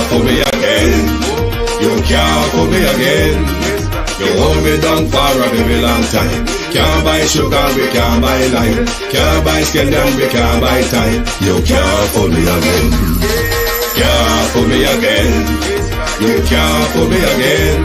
can't fool me again. You can't fool me again. You hold me down for a very long time. Can't buy sugar, we can't buy lime. Can't buy scandal, we can't buy time. You can't fool me again. Can't fool me again. You can't fool me again.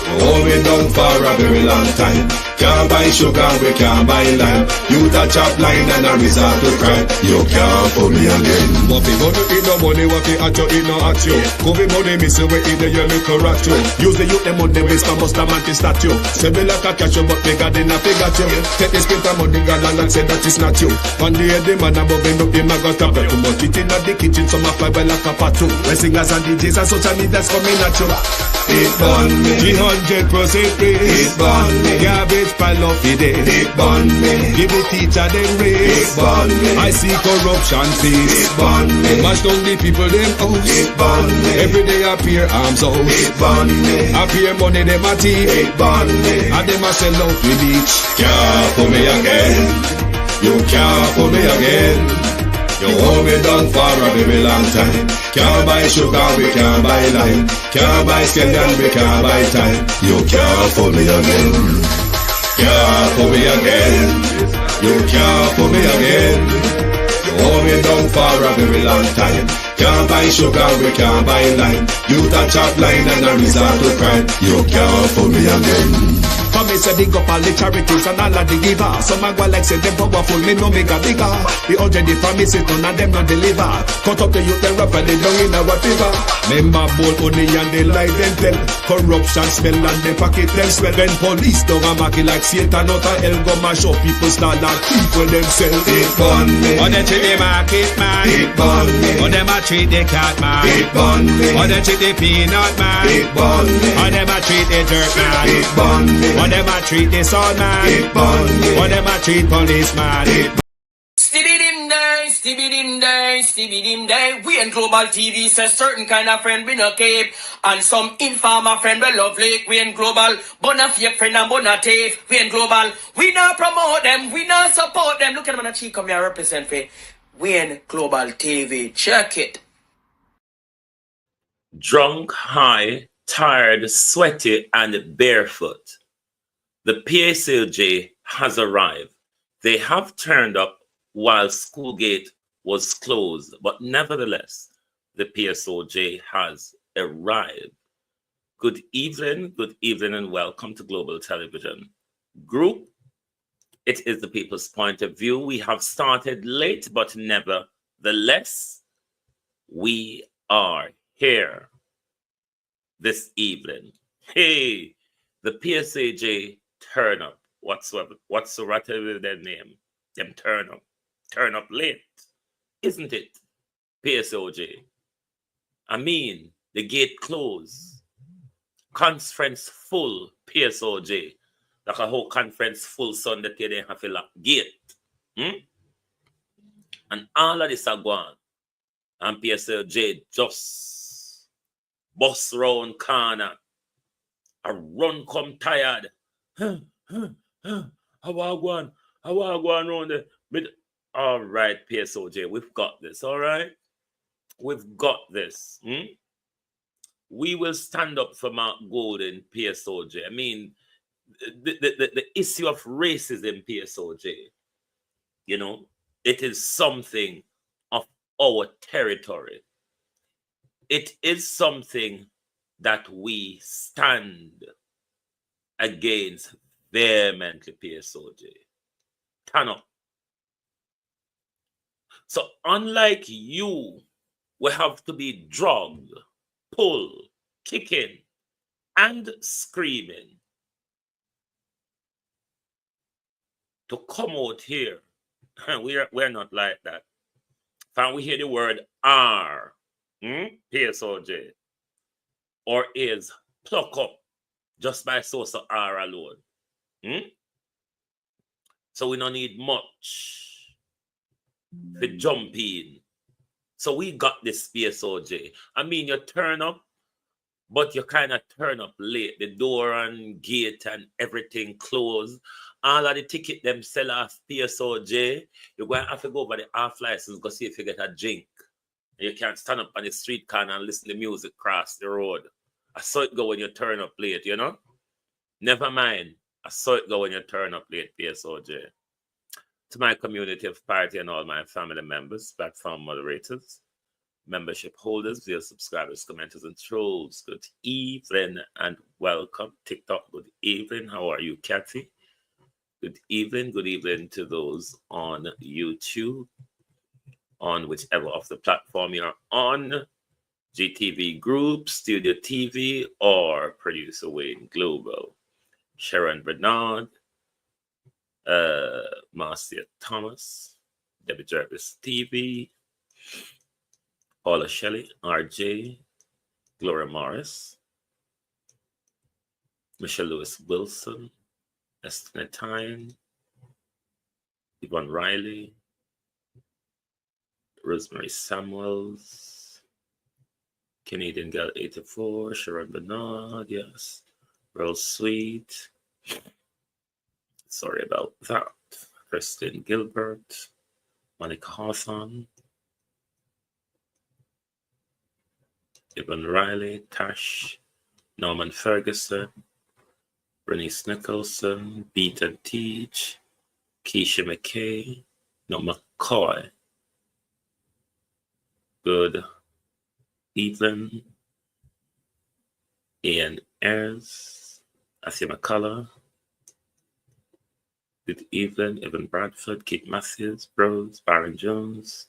You hold me down for a very long time. Can't buy sugar, we can't buy lime. You touch up line and a resort to crime. You can't fool me again. What fi gonna eat no money, what fi at you, eat no at you. Covid money, miss away in the year, look rat you. Use the youth, them on the waste, and must have man to statue. Say me like a catch you, but me got in a figure you. Take the spit from the gun and say that is not you. On the head, the man above him up, him a got up. Too much it in the kitchen, some a fly by like a patu. When singers and DJs and social media's coming at you. It burn me. 300% free. It burn me. Garbage pile up the day. It burn me. Give the teacher them raise. It burn me. I see corruption please. It burn me. Mash down the people them house. It burn me. Every day appear arms out. It burn me. Appear money them a thief. It burn me. And them a sell out with each. Can't fool me again. You can't fool me again. You hold me down for a very long time. Can't buy sugar, we can't buy lime. Can't buy scandal, we can't buy time. You can't fool me again. Can't fool me again. You can't fool me again. You hold me down for a very long time. Can't buy sugar, we can't buy lime. You touch up line and a resort to crime. You can't fool me again. For me say dig up all the charities and all of the givers. Some a go like say them powerful, me no make a bigger. The urgent the promise it none of them not deliver. Cut up the youth the rap and they down in our fever. Member bowl only and they lie them tell. Corruption smell and they pocket them swell. When police don't a market like Satan out of hell go mash up people start like people themselves. It burn me. On them treat the market man. It burn me. On them a treat the cat man. It burn me. On them treat the peanut man. It burn me. On them a treat the dirt man. It burn me. On them a treat the son man. It burn me. On them a treat policeman. Stibby-dim day, stibby-dim day, stibby-dim day. We in Global TV says certain kind of friend we no cape. And some informer friend we love Lake. We in Global, bona fake friend and bona tape. We in Global, we not promote them, we not support them. Look at them on the cheek, come here represent for we in Global TV. Check it. Drunk, high, tired, sweaty, and barefoot. The PSOJ has arrived. They have turned up while Schoolgate was closed, but nevertheless, the PSOJ has arrived. Good evening, and welcome to Global Television Group. It is the people's point of view. We have started late, but nevertheless, we are here this evening. Hey, the PSAJ turn up. Whatsoever their name. Them turn up. Turn up late. Isn't it? PSOJ. I mean, the gate closed. Conference full. PSOJ. Like a whole conference full Sunday till they have to lock gate. And all of this are gone. And PSOJ just bust round corner. A run come tired. How I go on around the mid. All right, PSOJ, we've got this. All right, we've got this. We will stand up for Mark Golden, PSOJ. I mean, the issue of racism, PSOJ. You know, it is something of our territory. It is something that we stand against vehemently, PSOJ. Turn up. So unlike you, we have to be drugged, pulled, kicking, and screaming to come out here. We're not like that. When we hear the word R, PSOJ, or is pluck up just by source of R alone. So we don't need much for jumping. So we got this PSOJ. I mean, you turn up, but you kind of turn up late. The door and gate and everything closed. All of the ticket them sell off PSOJ. You're going to have to go over the half license, go see if you get a drink. You can't stand up on the street corner and listen to music cross the road. I saw it go when you turn up late, you know? Never mind. I saw it go when you turn up late, PSOJ. To my community of party and all my family members, platform moderators, membership holders, dear subscribers, commenters, and trolls, good evening and welcome. TikTok, good evening. How are you, Kathy? Good evening to those on YouTube, on whichever of the platform you're on, GTV Group, Studio TV, or Producer Wayne Global. Sharon Bernard, Marcia Thomas, Debbie Jervis TV, Paula Shelley, RJ, Gloria Morris, Michelle Lewis Wilson, Esther Tyne, Yvonne Riley, Rosemary Samuels, Canadian Girl 84, Sharon Bernard, yes, Rose Sweet, sorry about that, Kristen Gilbert, Monica Hawthorne, Yvonne Riley, Tash, Norman Ferguson, Bernice Nicholson, Beat and Teach, Keisha McKay, no, McCoy. Good evening, Ian Ayres, Asia McCullough. Good evening, Evan Bradford, Kate Matthews, Bros, Baron Jones,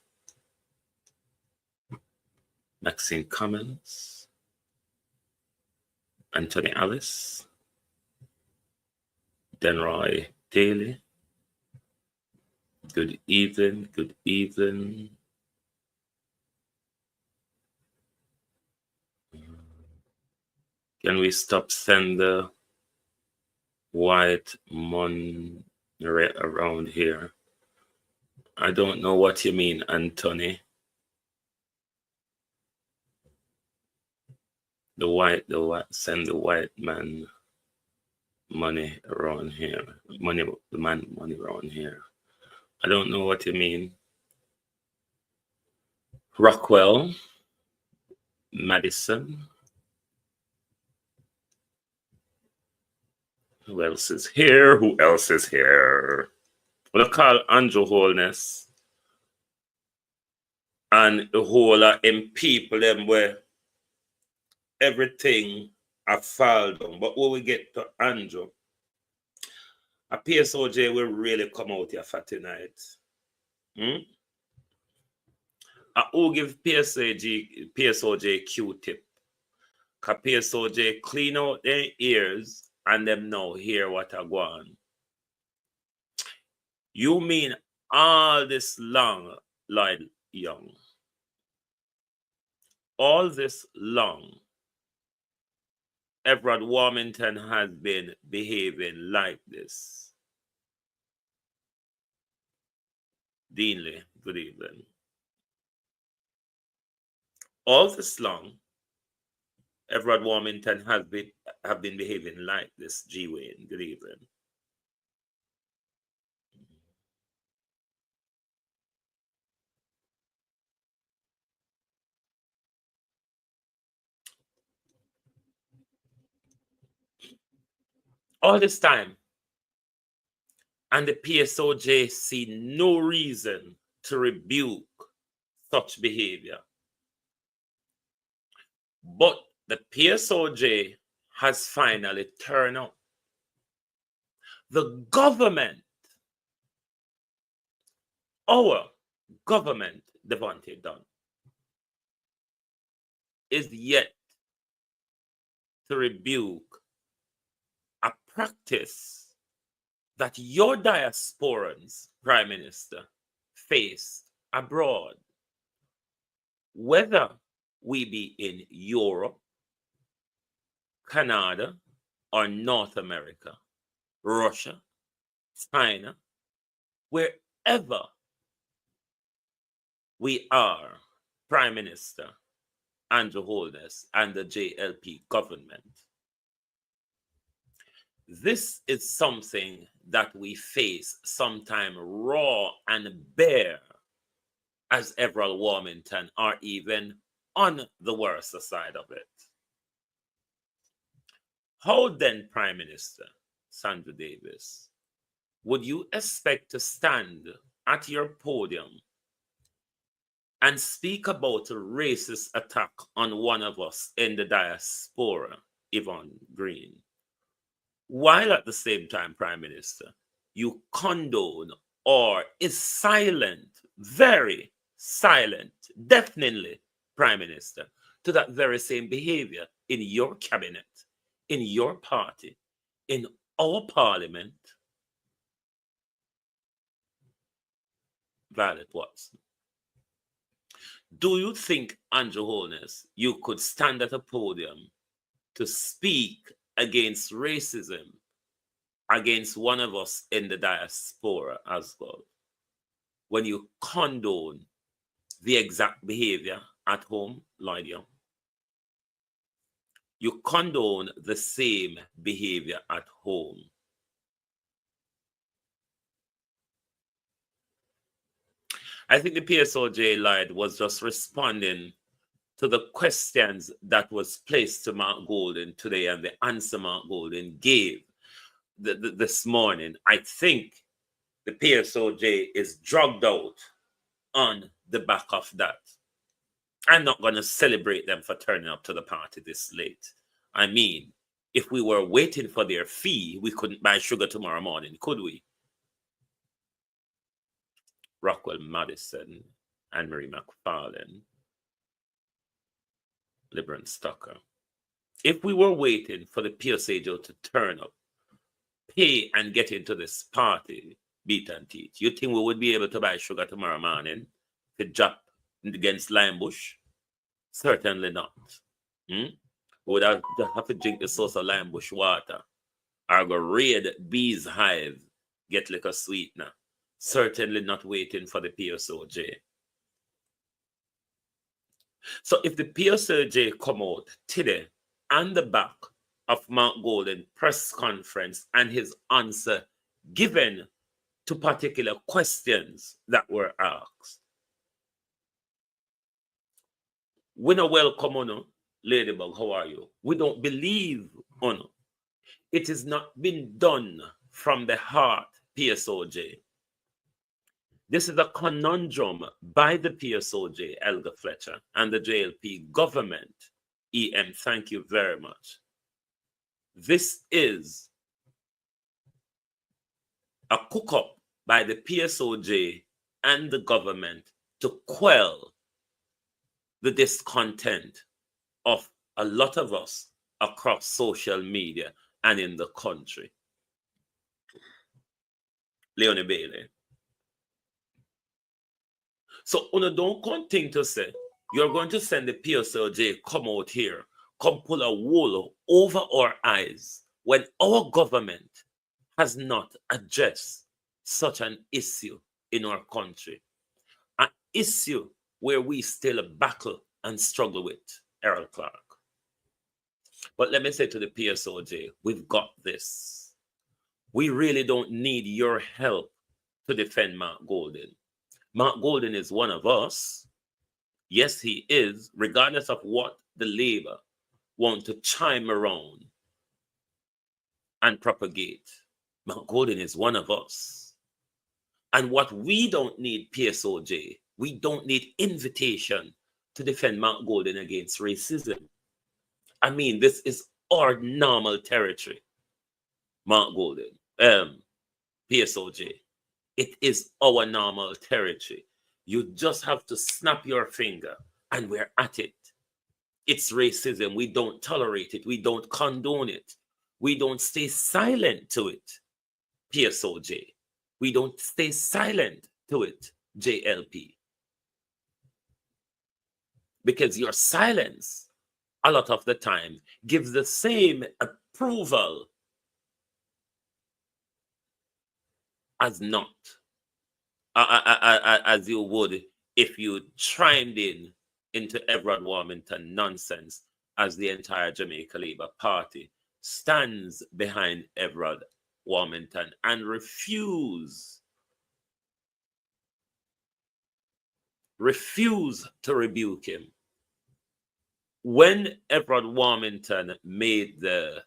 Maxine Cummins, Anthony Alice, Denroy Daly. Good evening, good evening. Can we stop sending the white money around here? I don't know what you mean, Anthony. The white, send the white man money around here. Money around here. I don't know what you mean. Rockwell, Madison. Who else is here? Who else is here? We'll call Andrew Holness and the whole of them people them where everything I fall down. But when we get to Andrew, a PSOJ will really come out here for tonight. I will give PSOJ Q-tip. Because PSOJ clean out their ears and them now hear what I go on. You mean all this long, Lloyd Young? All this long, Everett Warmington has been behaving like this. Deanley, good evening. All this long, Everett Warmington have been behaving like this. G. Wayne, good evening. All this time, and the PSOJ see no reason to rebuke such behavior. But the PSOJ has finally turned up. The government, our government, Devontae Dunn, is yet to rebuke a practice that your diasporans, Prime Minister, face abroad. Whether we be in Europe, Canada, or North America, Russia, China, wherever we are, Prime Minister Andrew Holness and the JLP government. This is something that we face sometime raw and bare as Everald Warmington are even on the worst side of it. How then, Prime Minister Sandra Davis, would you expect to stand at your podium and speak about a racist attack on one of us in the diaspora, Yvonne Green, while at the same time, Prime Minister, you condone or is silent, very silent, definitely, Prime Minister, to that very same behavior in your cabinet, in your party, in our parliament? Violet Watson, do you think, Andrew Holness, you could stand at a podium to speak against racism against one of us in the diaspora as well, when you condone the exact behavior at home, Lloyd Young? You condone the same behavior at home. I think the PSOJ, Lloyd, was just responding to the questions that was placed to Mark Golden today and the answer Mark Golden gave this morning. I think the PSOJ is drugged out on the back of that. I'm not going to celebrate them for turning up to the party this late. I mean, if we were waiting for their fee, we couldn't buy sugar tomorrow morning, could we? Rockwell Madison, Anne-Marie McFarlane, Libran Stocker. If we were waiting for the PSAJ to turn up, pay and get into this party, beat and teach, you think we would be able to buy sugar tomorrow morning to drop against Limebush? Certainly not. We would have to drink the source of Limebush water or go raid Bee's Hive, get like a sweetener. Certainly not waiting for the PSOJ. So if the PSOJ come out today on the back of Mark Golden press conference and his answer given to particular questions that were asked, we no welcome on Ladybug, how are you? We don't believe on it is not been done from the heart, PSOJ. This is a conundrum by the PSOJ, Elga Fletcher, and the JLP government. EM, thank you very much. This is a cook-up by the PSOJ and the government to quell the discontent of a lot of us across social media and in the country. Leonie Bailey. So, don't continue to say, you're going to send the PSLJ come out here, come pull a wool over our eyes when our government has not addressed such an issue in our country. An issue where we still battle and struggle with, Errol Clark. But let me say to the PSOJ, we've got this. We really don't need your help to defend Mark Golden. Mark Golden is one of us. Yes, he is, regardless of what the Labour want to chime around and propagate. Mark Golden is one of us. And what we don't need, PSOJ, we don't need invitation to defend Mark Golden against racism. I mean, this is our normal territory, Mark Golden, PSOJ. It is our normal territory. You just have to snap your finger and we're at it. It's racism. We don't tolerate it. We don't condone it. We don't stay silent to it, PSOJ. We don't stay silent to it, JLP. Because your silence, a lot of the time, gives the same approval as not, as you would if you chimed in into Everard Warmington nonsense, as the entire Jamaica Labour Party stands behind Everard Warmington and refuse refused to rebuke him. When Everard Warmington made the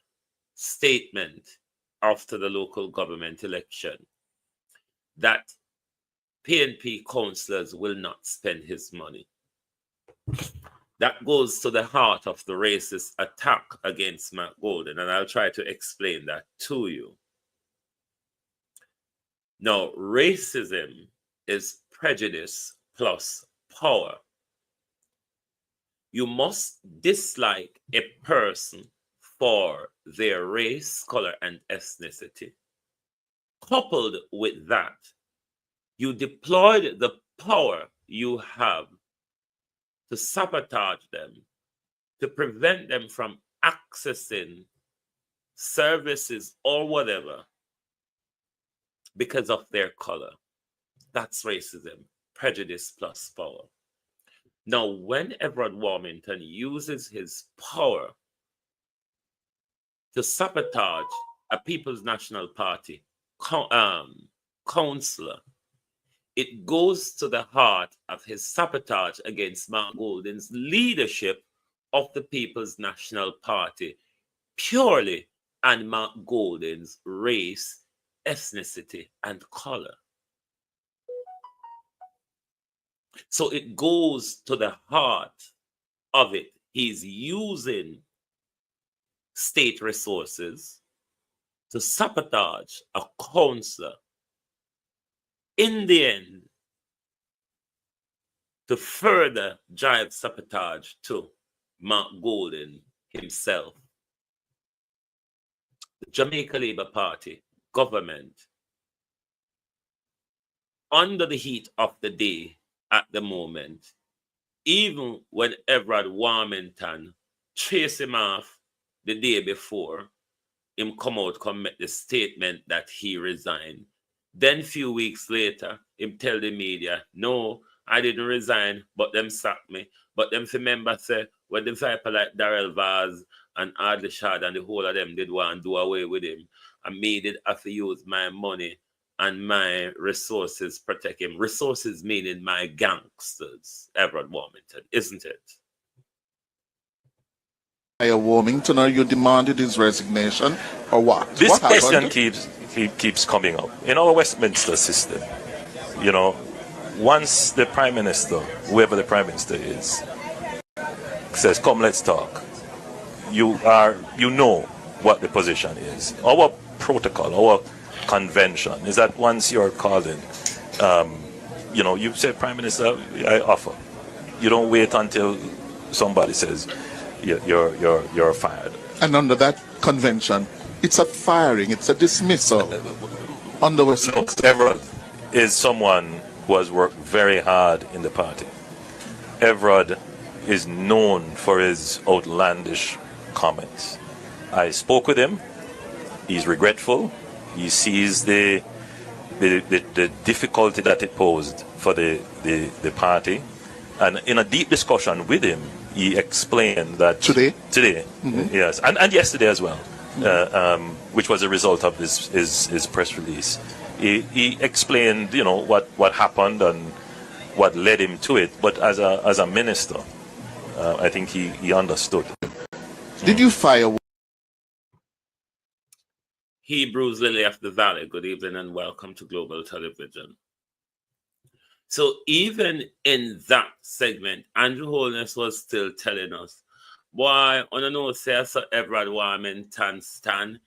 statement after the local government election that PNP councillors will not spend his money, that goes to the heart of the racist attack against Matt Golden, and I'll try to explain that to you. Now, racism is prejudice plus power. You must dislike a person for their race, color, and ethnicity. Coupled with that, you deployed the power you have to sabotage them, to prevent them from accessing services or whatever because of their color. That's racism, prejudice plus power. Now, when Everard Warmington uses his power to sabotage a People's National Party councillor, it goes to the heart of his sabotage against Mark Golden's leadership of the People's National Party, purely on Mark Golden's race, ethnicity, and color. So it goes to the heart of it. He's using state resources to sabotage a councillor, in the end, to further drive sabotage to Mark Golden himself. The Jamaica Labour Party government, under the heat of the day at the moment, even when Everard Warmington chased him off the day before, him come out, come make the statement that he resigned. Then a few weeks later, him tell the media, no, I didn't resign, but them sacked me. But them remember say, when them people like Darrell Vaz and Adley Shad and the whole of them did want to do away with him, and me did have to use my money and my resources protect him. Resources meaning my gangsters, Everard Warmington, isn't it? Warmington, or you demanded his resignation, or what? This what question keeps coming up in our Westminster system. You know, once the Prime Minister, whoever the Prime Minister is, says, "Come, let's talk," you know what the position is. Our protocol, our convention is that once you're called in, you say, "Prime Minister, I offer." You don't wait until somebody says you're fired. And under that convention, it's a firing, it's a dismissal. Under Westminster. Everard is someone who has worked very hard in the party. Everard is known for his outlandish comments. I spoke with him. He's regretful. He sees the difficulty that it posed for the party. And in a deep discussion with him, he explained that today, yes, and yesterday as well, which was a result of his press release. He explained, what happened and what led him to it. But as a minister, I think he understood. Did you fire Hebrews Lily of the Valley? Good evening and welcome to Global Television. So even in that segment, Andrew Holness was still telling us, why on a note say so Everard Warmington stand,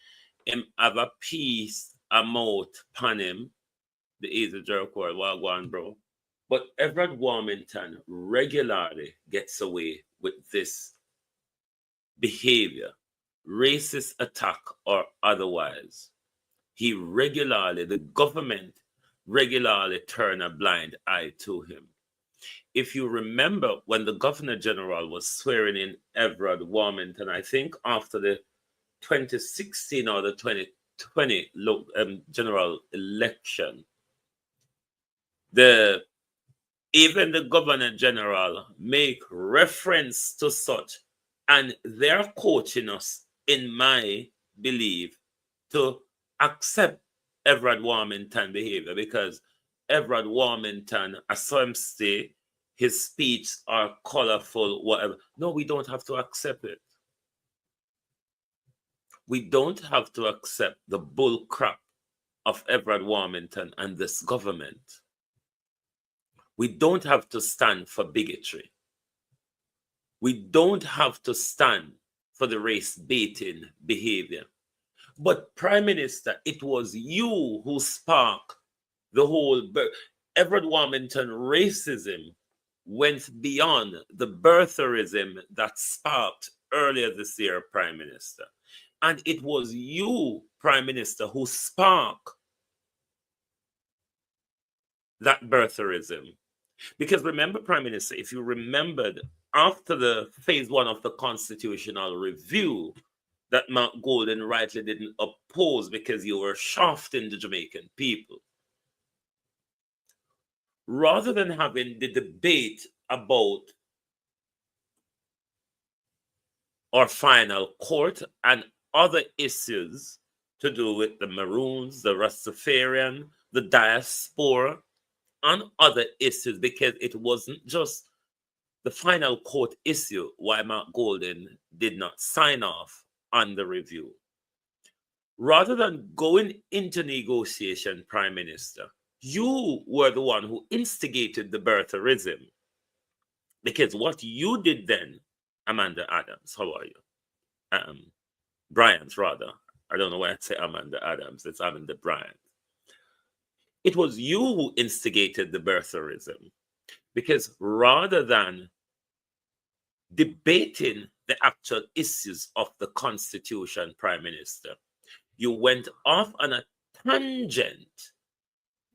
him have a piece, a mouth pan him, the easy jerk word, wagwan bro. But Everard Warmington regularly gets away with this behavior, racist attack or otherwise. The government regularly turn a blind eye to him. If you remember when the Governor General was swearing in Everard Warmington, I think after the 2016 or the 2020 general election, even the Governor General make reference to such, and they're coaching us, in my belief, to accept Everard Warmington behavior, because Everard Warmington, I saw him say, his speech are colorful, whatever. No, we don't have to accept it. We don't have to accept the bull crap of Everett Warmington and this government. We don't have to stand for bigotry. We don't have to stand for the race baiting behavior. But Prime Minister, it was you who sparked the whole Everett Warmington racism went beyond the birtherism that sparked earlier this year, Prime Minister. And it was you, Prime Minister, who sparked that birtherism. Because remember, Prime Minister, if you remembered, after the phase 1 of the constitutional review, that Mark Golden rightly didn't oppose because you were shafting the Jamaican people. Rather than having the debate about our final court and other issues to do with the Maroons, the Rastafarian, the diaspora, and other issues, because it wasn't just the final court issue why Mark Golden did not sign off on the review. Rather than going into negotiation, Prime Minister, you were the one who instigated the birtherism. Because what you did then, Amanda Adams, how are you? Bryant, rather. I don't know why I say Amanda Adams, it's Amanda Bryant. It was you who instigated the birtherism. Because rather than debating the actual issues of the Constitution, Prime Minister, you went off on a tangent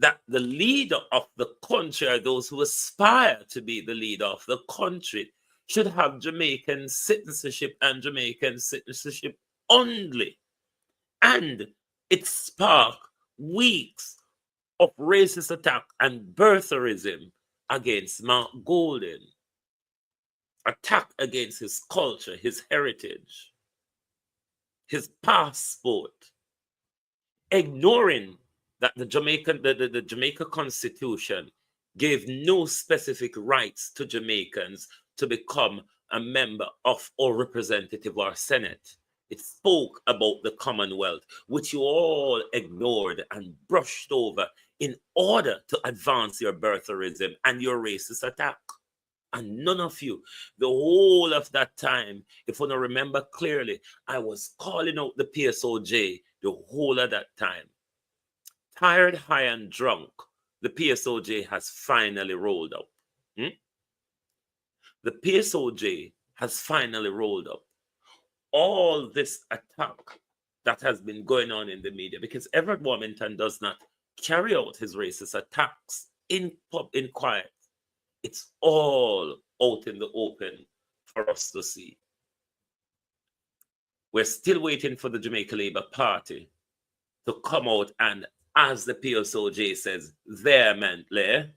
that the leader of the country, or those who aspire to be the leader of the country, should have Jamaican citizenship and Jamaican citizenship only. And it sparked weeks of racist attack and birtherism against Mark Golden. Attack against his culture, his heritage, his passport, ignoring that the Jamaica Constitution gave no specific rights to Jamaicans to become a member of or representative or Senate. It spoke about the Commonwealth, which you all ignored and brushed over in order to advance your birtherism and your racist attack. And none of you, the whole of that time, if you don't remember clearly, I was calling out the PSOJ the whole of that time. Tired, high, and drunk, the PSOJ has finally rolled up. The PSOJ has finally rolled up. All this attack that has been going on in the media, because Everett Warmington does not carry out his racist attacks in quiet. It's all out in the open for us to see. We're still waiting for the Jamaica Labour Party to come out and, as the PSOJ says, vehemently.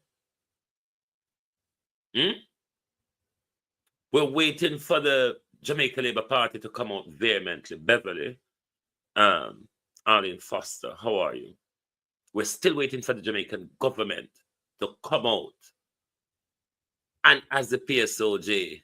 We're waiting for the Jamaica Labour Party to come out vehemently. Beverly, Arlene Foster, how are you? We're still waiting for the Jamaican government to come out. And as the PSOJ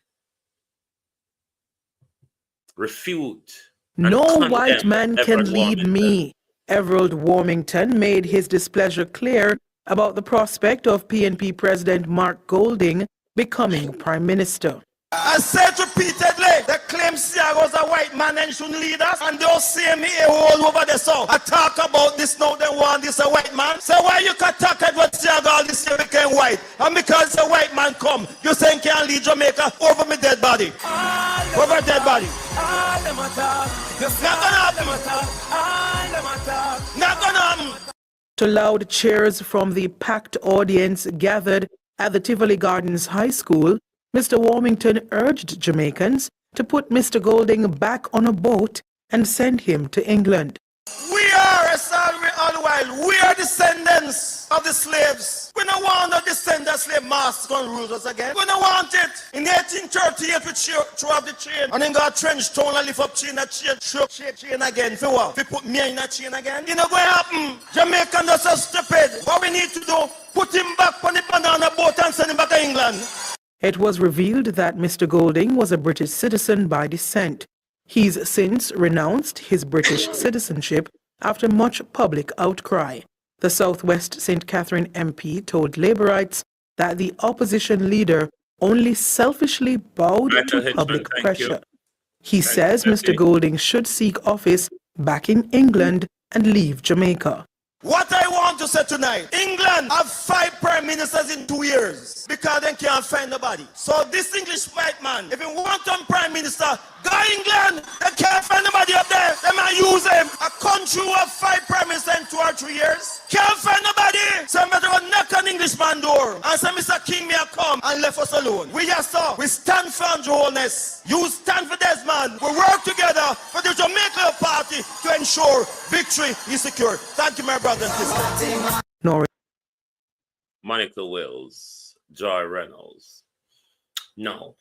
refute. No white man can lead me. Everett Warmington made his displeasure clear about the prospect of PNP President Mark Golding becoming Prime Minister. I said repeatedly, they claim Siago's a white man and shouldn't lead us, and they'll see me all over the south. I talk about this now, they want this a white man. So why you can talk about Siago all this year became white? And because a white man come, you saying can't lead Jamaica over me dead body. Over dead body. Not gonna happen. To loud cheers from the packed audience gathered at the Tivoli Gardens High School, Mr. Warmington urged Jamaicans to put Mr. Golding back on a boat and send him to England. We are, as all the while, we are descendants of the slaves. We don't want no descendant slave masters going to rule us again. We don't want it. In 1838, we threw off the chain. And then got trench town and lift up chain again. For what? We put me in a chain again. You know what happen? Jamaicans are so stupid. What we need to do, put him back on the banana boat and send him back to England. It was revealed that Mr. Golding was a British citizen by descent. He's since renounced his British citizenship after much public outcry. The Southwest St. Catherine MP told Labourites that the opposition leader only selfishly bowed Michael to Hitchman, public thank pressure. you. He says Mr. Golding should seek office back in England and leave Jamaica. What I want to say tonight, England have 5 prime ministers in 2 years because they can't find nobody. So this English white man, if you want a prime minister, go England. They can't find nobody up there. They might use him. A country who have 5 prime ministers in 2 or 3 years. Can't find nobody. So I'm better go knock on Englishman door and say, Mr. King, may I come and left us alone. We just saw. We stand for Andrew Holness. You stand for Desmond. We work together for the Jamaica party to ensure victory is secure. Thank you, my brother and sister. Monica Wills, Joy Reynolds. No.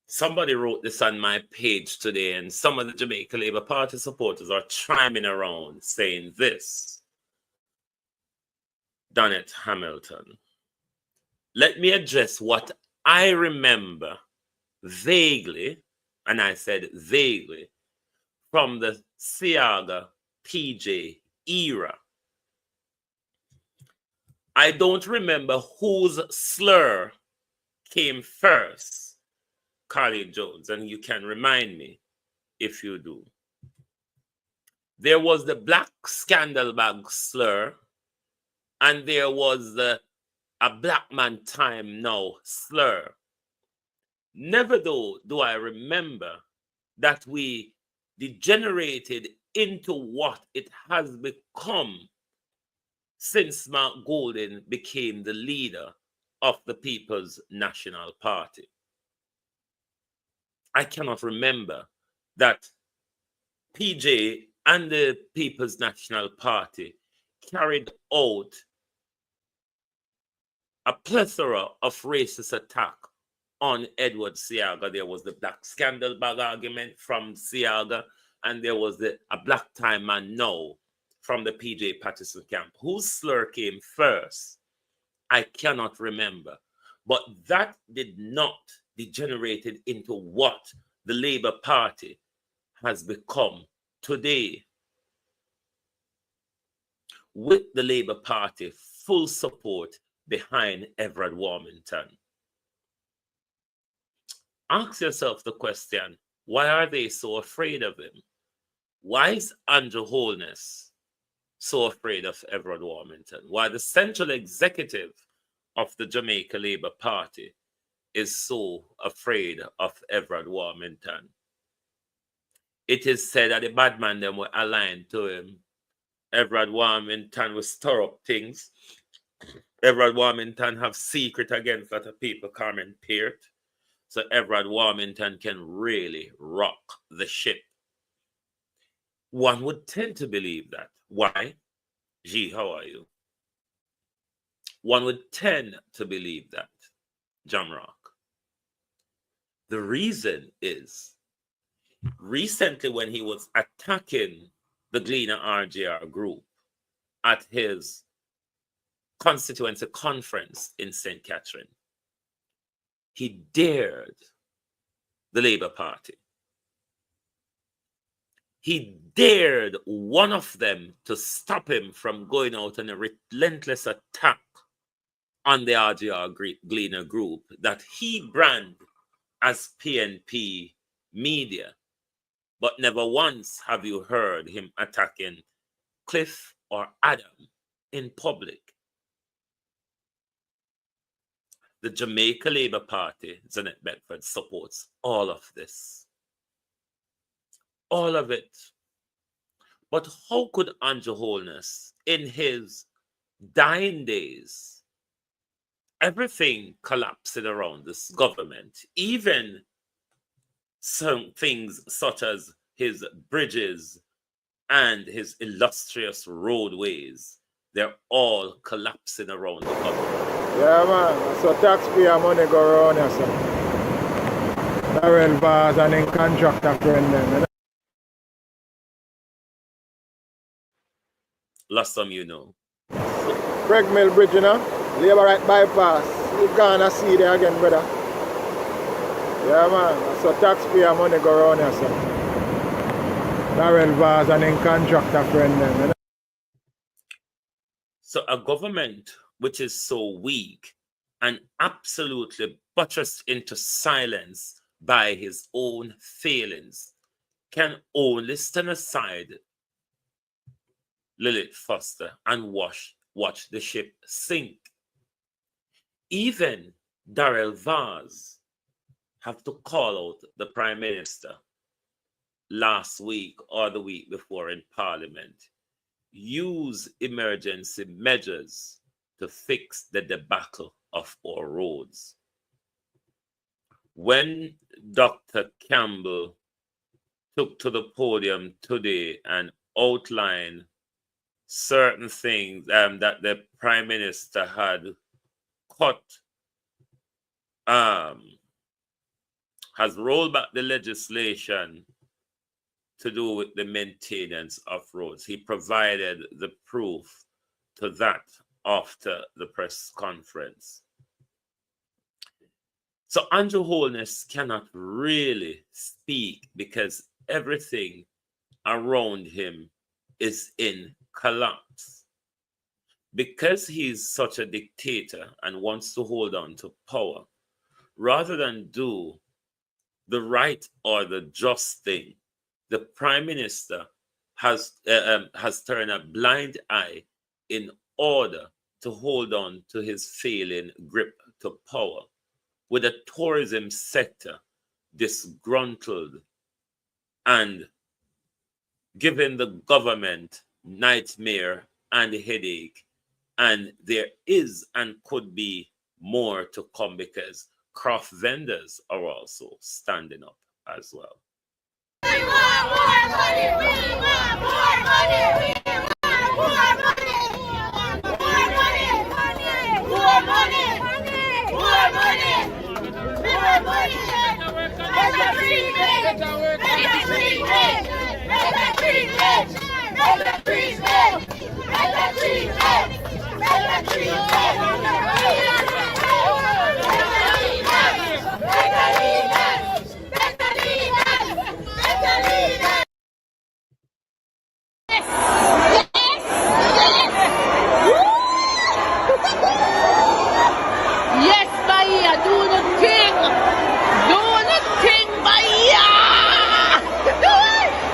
Somebody wrote this on my page today, and some of the Jamaica Labour Party supporters are chiming around saying this. Donnet Hamilton. Let me address what I remember vaguely, and I said vaguely, from the Seaga PJ era. I don't remember whose slur came first, Carly Jones, and you can remind me if you do. There was the black scandal bag slur, and there was the a black man time now slur. Never though do I remember that we degenerated into what it has become since Mark Golding became the leader of the People's National Party. I cannot remember that PJ and the People's National Party carried out a plethora of racist attack on Edward Seaga. There was the black scandal bag argument from Seaga, and there was a black time man now from the PJ Patterson camp. Whose slur came first? I cannot remember. But that did not degenerate into what the Labour Party has become today. With the Labour Party full support behind Everard Warmington. Ask yourself the question, why are they so afraid of him? Why is Andrew Holness so afraid of Everard Warmington? Why the central executive of the Jamaica Labour Party is so afraid of Everard Warmington? It is said that the bad man them were aligned to him. Everard Warmington will stir up things. Everard Warmington have secret against a lot of people coming Peart. So Everard Warmington can really rock the ship. One would tend to believe that. Why? G, how are you? One would tend to believe that. Jamrock. The reason is, recently when he was attacking the Gleaner RJR group at his constituency conference in St. Catherine, he dared the Labour Party. He dared one of them to stop him from going out on a relentless attack on the RJR Gleaner group that he branded as PNP media. But never once have you heard him attacking Cliff or Adam in public. The Jamaica Labour Party, Zanette Beckford, supports all of this. All of it. But how could Andrew Holness, in his dying days, everything collapsing around this government, even some things such as his bridges and his illustrious roadways, they're all collapsing around the government. Yeah, man. So taxpayer money go around here, sir. Darrell Vaz and then contractor friend them. Last time you know. Craig Mill Bridge, you know? Labour right bypass. You gonna see there again, brother. Yeah, man. So taxpayer money go around here, sir. Darrell Vaz and then contractor friend them. You know? So a government which is so weak and absolutely buttressed into silence by his own failings can only stand aside Lilith Foster and watch the ship sink. Even Darrell Vaz have to call out the Prime Minister last week or the week before in Parliament. Use emergency measures to fix the debacle of our roads. When Dr. Campbell took to the podium today and outlined certain things that the Prime Minister had cut, has rolled back the legislation to do with the maintenance of roads. He provided the proof to that after the press conference. So Andrew Holness cannot really speak because everything around him is in collapse. Because he's such a dictator and wants to hold on to power, rather than do the right or the just thing, the Prime Minister has turned a blind eye in order to hold on to his failing grip to power, with the tourism sector disgruntled and giving the government nightmare and headache. And there is and could be more to come because craft vendors are also standing up as well. We want more money! We want more money! We want more money! More money! More money! More money! More money! Better treatment! Better treatment! Better treatment! Better treatment! Better treatment! Better treatment! Yes, Bahia, do the thing. Do the thing, Bahia.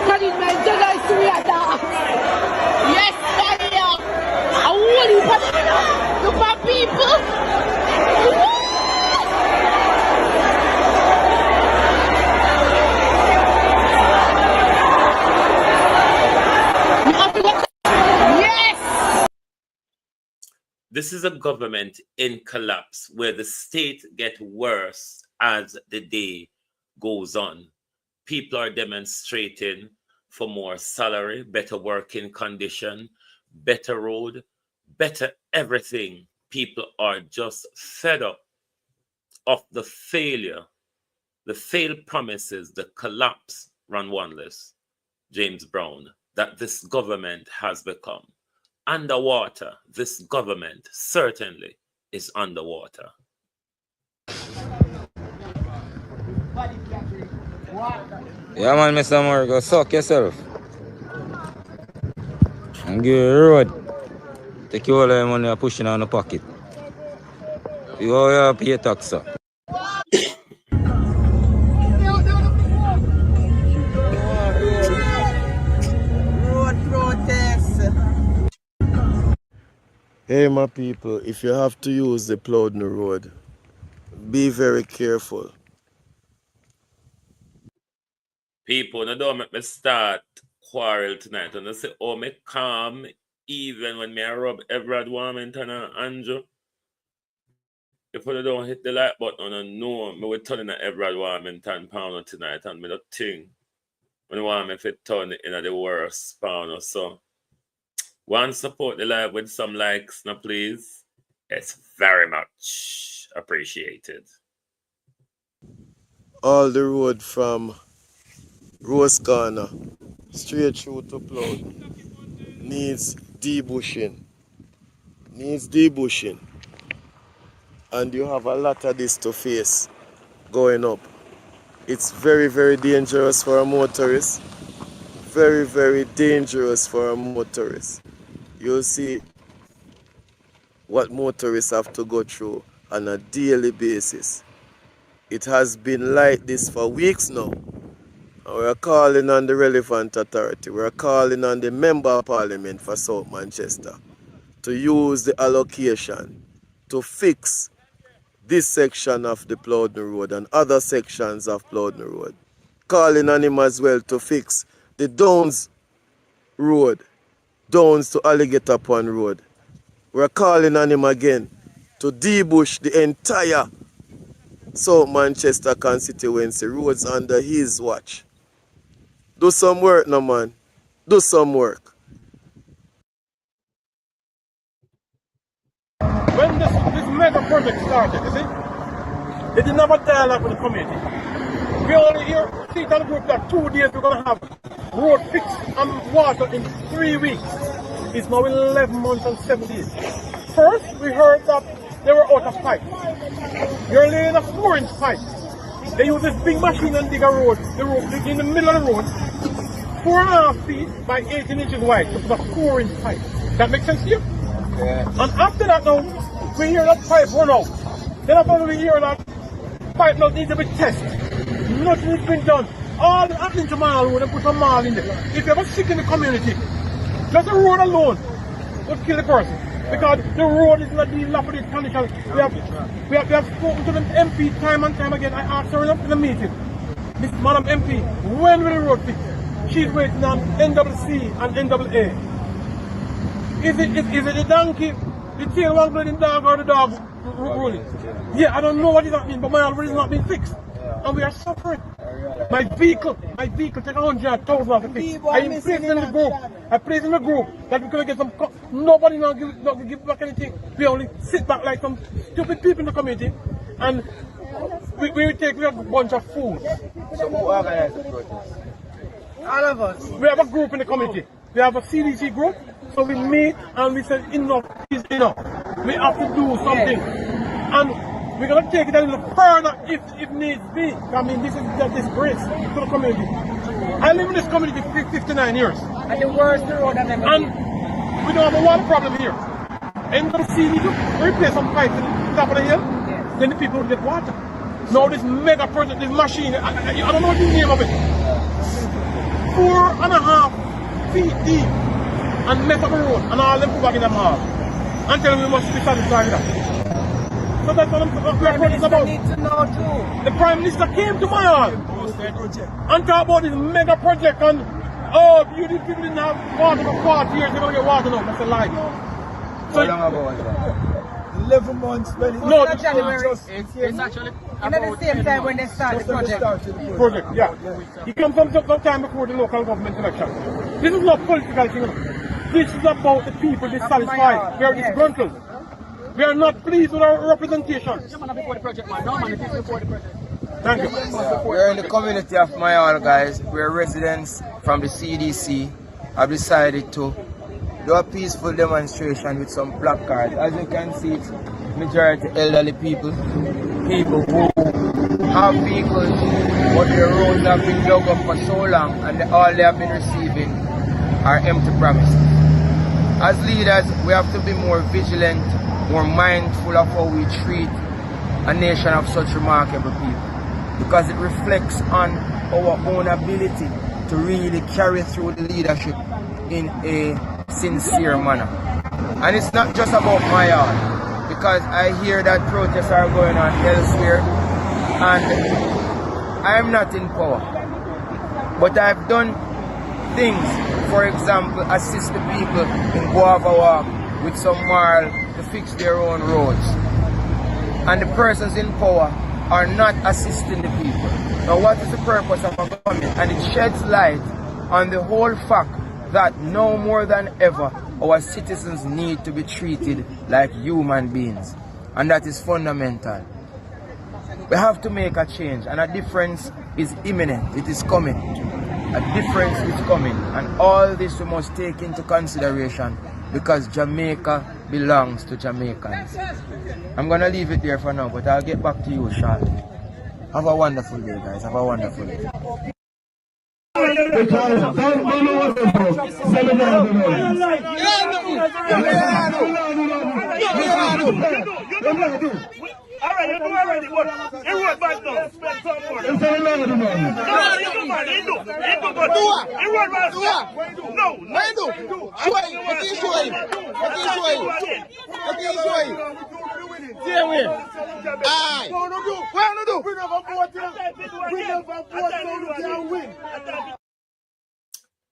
Can it mentalize to me at that? Yes, Bahia. I want you for people. Yes. This is a government in collapse where the state gets worse as the day goes on. People are demonstrating for more salary, better working condition, better road, better everything. People are just fed up of the failure, the failed promises, the collapse, run one list, James Brown, that this government has become. Underwater, this government certainly is underwater. Yeah, man, Mr. Moore, go suck yourself. And give you a road. Take you all the money and pushing on the pocket. You all pay tax, sir. Road protest. Hey, my people, if you have to use the Plowden Road, be very careful. People, no don't make me start quarrel tonight. And I say, oh, me calm even when me rub Everard Warmington and Andrew. If you don't hit the like button and know, me will turn in a Everard Warmington pounder tonight and me not think when I want me to turn it in the worst pounder. So, one support the live with some likes now, please. It's very much appreciated. All the road from Rose Corner straight through to Plowden needs debushing. And you have a lot of this to face going up. It's very, very dangerous for a motorist. Very, very dangerous for a motorist. You'll see what motorists have to go through on a daily basis. It has been like this for weeks now. We're calling on the relevant authority. We're calling on the Member of Parliament for South Manchester to use the allocation to fix this section of the Plowden Road and other sections of Plowden Road. Calling on him as well to fix the Downs Road, Downs to Alligator Pond Road. We're calling on him again to debush the entire South Manchester constituency roads under his watch. Do some work now, man. Do some work. When this mega project started, you see, they didn't have a dialogue with the community. We only hear, see the group that 2 days we're going to have road fixed and water in 3 weeks. It's now 11 months and 7 days. First, we heard that they were out of pipe. You're laying a 4-inch pipe. They use this big machine and dig a road, the road in the middle of the road, 4.5 feet by 18 inches wide. It's a 4-inch pipe. That makes sense to you? Yeah. And after that now, we hear that pipe run out. Then after we hear that pipe now needs to be tested. Nothing has been done. All the happening to Mall Road and put a mall in there. If you have a sick in the community, just the road alone would kill the person. Because the road is not in dilapidated condition. We have spoken to the MP time and time again. I asked her in the meeting, Miss Madam MP, when will the road fix? She's waiting on NCC and NAA. Is it the donkey, the tail one bleeding dog, or the dog rolling? Yeah, I don't know what is happening, but my road is not being fixed. And we are suffering. My vehicle take 100,000 off the fix. I am placed in the group that we're going to get some, nobody not give back anything. We only sit back like some stupid people in the community, and we take a bunch of food. So who organized the protest? All of us. We have a group in the community. We have a CDC group, so we meet and we say enough is enough. We have to do something. And we're going to take it a little further if needs be. I mean, this is a disgrace to the community. I live in this community for 59 years. And the worst road I've ever been. And we don't have a water problem here. And the CD to replace some pipes at the top of the hill, then the people will get water. Now this mega project, this machine, I don't know what the name of it. 4.5 feet deep and mess up the road and all them put back in the mall and tell them we must be satisfied with that. So that's what I'm about. Need to know too. The Prime Minister came to my hall and talked about this mega project and you people didn't have water for 40 years, they're going to get water now. That's a lie. So, how long ago was that? 11 months. No, it's actually at the same time when they started the project. Yeah. He comes from some time before the local government election. This is not political thing. This is about the people dissatisfied. We are disgruntled. We are not pleased with our representation. Thank you. We're in the community of Mayal, guys. We're residents from the CDC. I've decided to do a peaceful demonstration with some placards. As you can see, it's majority elderly people who have vehicles, but their roads have been dug up for so long and all they have been receiving are empty promises. As leaders, we have to be more vigilant, more mindful of how we treat a nation of such remarkable people, because it reflects on our own ability to really carry through the leadership in a sincere manner. And it's not just about Mayal, because I hear that protests are going on elsewhere and I am not in power, but I've done things, for example, assist the people in Guava Walk with some marl to fix their own roads, and the persons in power are not assisting the people. Now what is the purpose of a government? And it sheds light on the whole fact that now more than ever our citizens need to be treated like human beings, and that is fundamental. We have to make a change, and a difference is imminent. It is coming. A difference is coming, and all this we must take into consideration, because Jamaica belongs to Jamaicans. I'm going to leave it there for now, but I'll get back to you shortly. Have a wonderful day, guys. Have a wonderful day.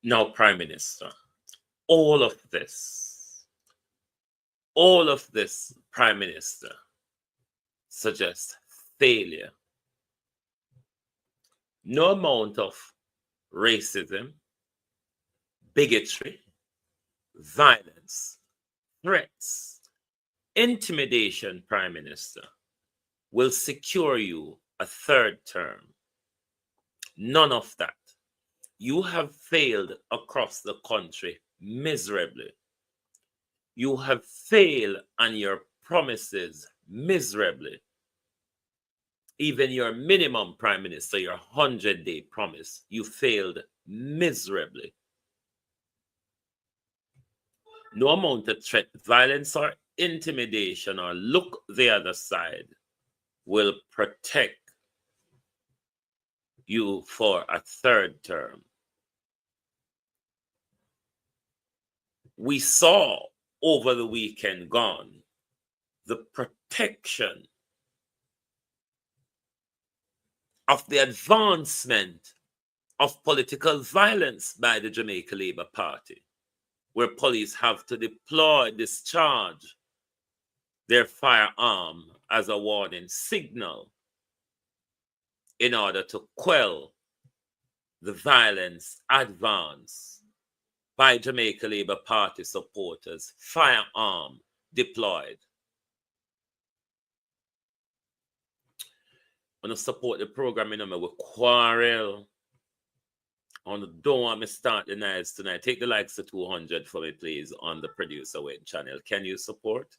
Now, Prime Minister, all of this, Prime Minister, suggests failure. No amount of racism, bigotry, violence, threats, intimidation, Prime Minister, will secure you a third term. None of that. You have failed across the country miserably. You have failed on your promises miserably. Even your minimum, Prime Minister, your 100-day promise, you failed miserably. No amount of threat, violence, or intimidation, or look the other side will protect you for a third term. We saw over the weekend gone the protection of the advancement of political violence by the Jamaica Labour Party, where police have to discharge their firearm as a warning signal in order to quell the violence advance by Jamaica Labour Party supporters, firearm deployed. I want to support the program, you know, with Quarrel. I don't want me to start the nights tonight. Take the likes to 200 for me, please, on the Producer Wayne channel. Can you support?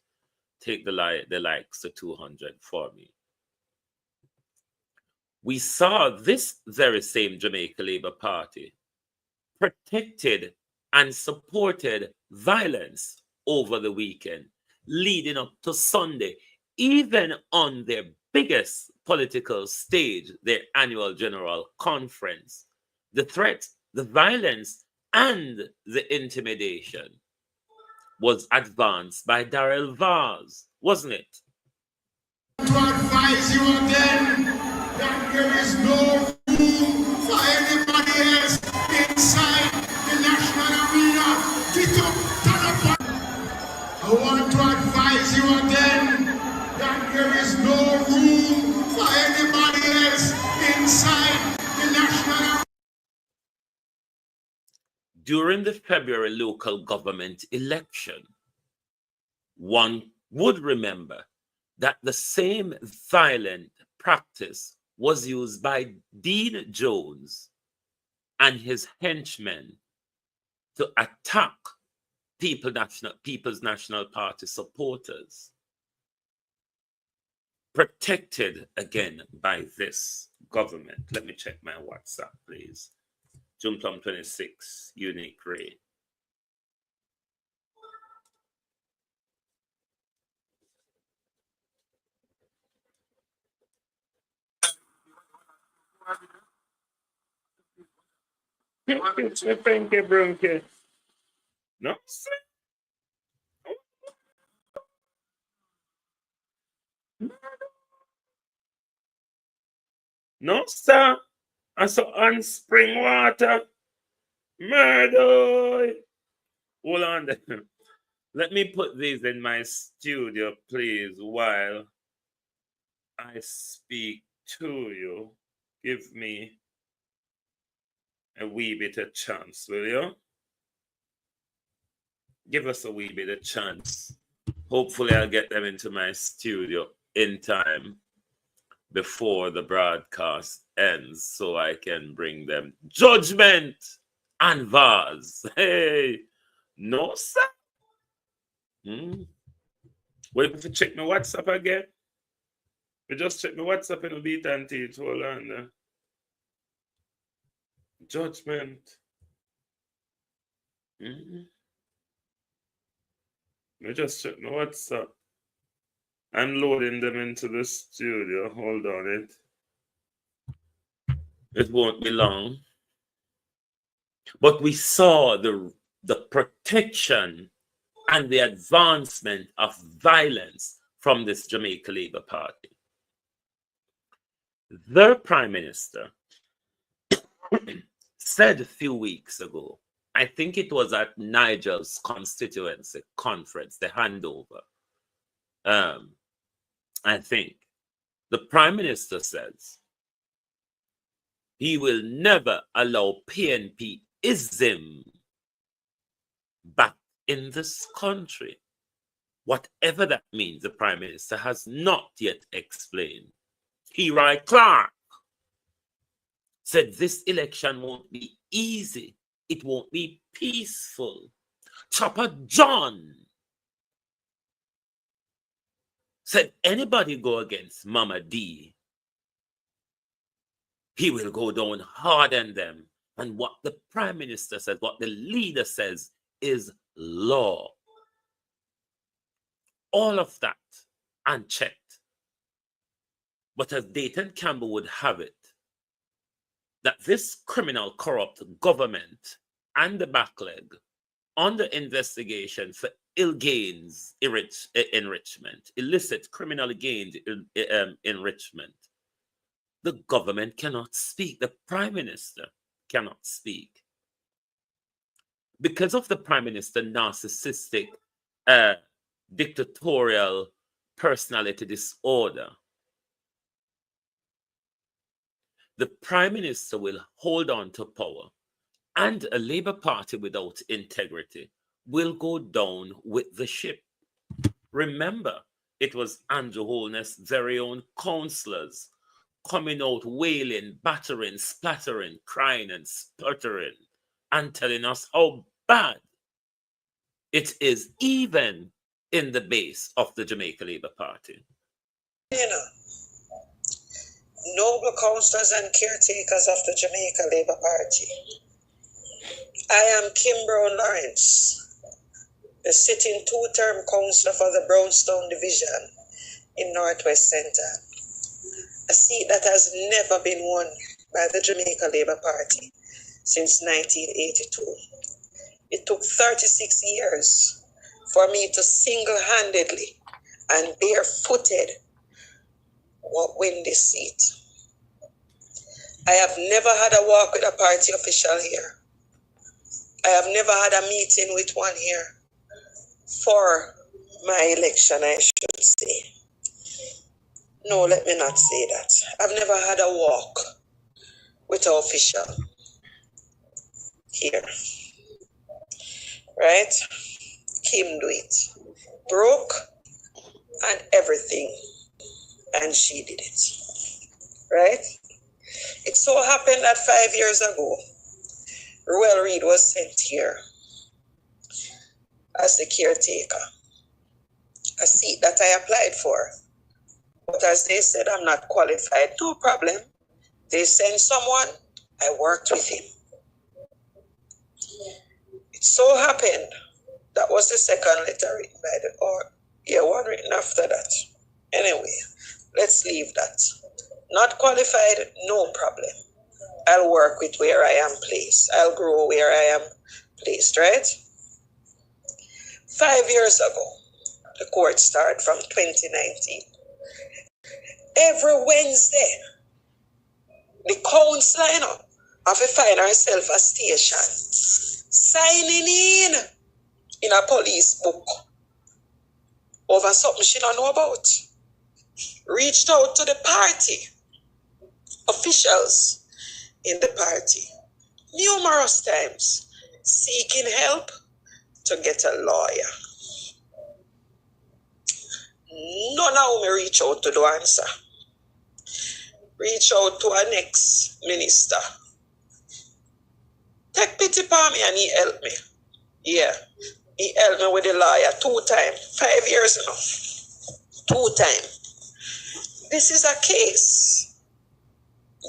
Take the likes to 200 for me. We saw this very same Jamaica Labour Party protected and supported violence over the weekend, leading up to Sunday, even on their biggest political stage, their annual general conference. The threat, the violence, and the intimidation was advanced by Darrell Vaz, wasn't it? To advise you again that there is no room for anybody else inside the national arena. Get up, stand up. I want to advise you again that there is no room for anybody else inside the national arena. During the February local government election, one would remember that the same violent practice was used by Dean Jones and his henchmen to attack People's National Party supporters, protected again by this government. Let me check my WhatsApp, please. June 26, Unique Ray. No, sir. No, sir. I saw on spring water. Murder. Hold on then. Let me put these in my studio, please, while I speak to you. Give me a wee bit of chance, will you? Give us a wee bit of chance. Hopefully I'll get them into my studio in time before the broadcast ends so I can bring them. Judgment and Vaz. Hey, no, sir. Wait to check my WhatsApp again. We just check my WhatsApp in a beat and teach. Hold on there. Judgment. We just check my WhatsApp. I'm loading them into the studio. Hold on it won't be long. But we saw the protection and the advancement of violence from this Jamaica Labour Party. Their Prime Minister said a few weeks ago, I think it was at Nigel's constituency conference, the handover, I think, the Prime Minister says he will never allow PNP-ism back in this country. Whatever that means, the Prime Minister has not yet explained. Hirai Clark said this election won't be easy. It won't be peaceful. Chopper John said anybody go against Mama D, he will go down hard on them. And what the Prime Minister says, what the leader says is law. All of that unchecked. But as Dayton Campbell would have it, that this criminal, corrupt government and the backleg on the investigation for ill gains enrichment, illicit criminal gains enrichment, the government cannot speak. The Prime Minister cannot speak. Because of the Prime Minister narcissistic, dictatorial personality disorder, the Prime Minister will hold on to power, and a Labour Party without integrity will go down with the ship. Remember, it was Andrew Holness' very own councillors coming out wailing, battering, splattering, crying and sputtering and telling us how bad it is even in the base of the Jamaica Labour Party. Noble councillors and caretakers of the Jamaica Labour Party. I am Kim Brown Lawrence, the sitting two-term councillor for the Brownstown Division in Northwest Centre, a seat that has never been won by the Jamaica Labour Party since 1982. It took 36 years for me to single-handedly and barefooted win this seat. I have never had a walk with a party official here. I have never had a meeting with one here for my election, I should say. No, let me not say that. I've never had a walk with an official here. Right? Kim do it. Broke and everything. And she did it. Right? It so happened that 5 years ago, Ruel Reid was sent here as the caretaker, a seat that I applied for. But as they said, I'm not qualified. No problem. They sent someone, I worked with him. It so happened, that was the second letter written by one written after that. Anyway, let's leave that. Not qualified, no problem. I'll work with where I am placed. I'll grow where I am placed, right? 5 years ago, the court started from 2019. Every Wednesday, the council have to find herself a station, signing in a police book over something she don't know about. Reached out to the party, officials in the party, numerous times, seeking help to get a lawyer. None of them reach out to the answer. Reach out to our next minister. Take pity upon me and he helped me. Yeah, he helped me with the lawyer 2 times, 5 years now. 2 times. This is a case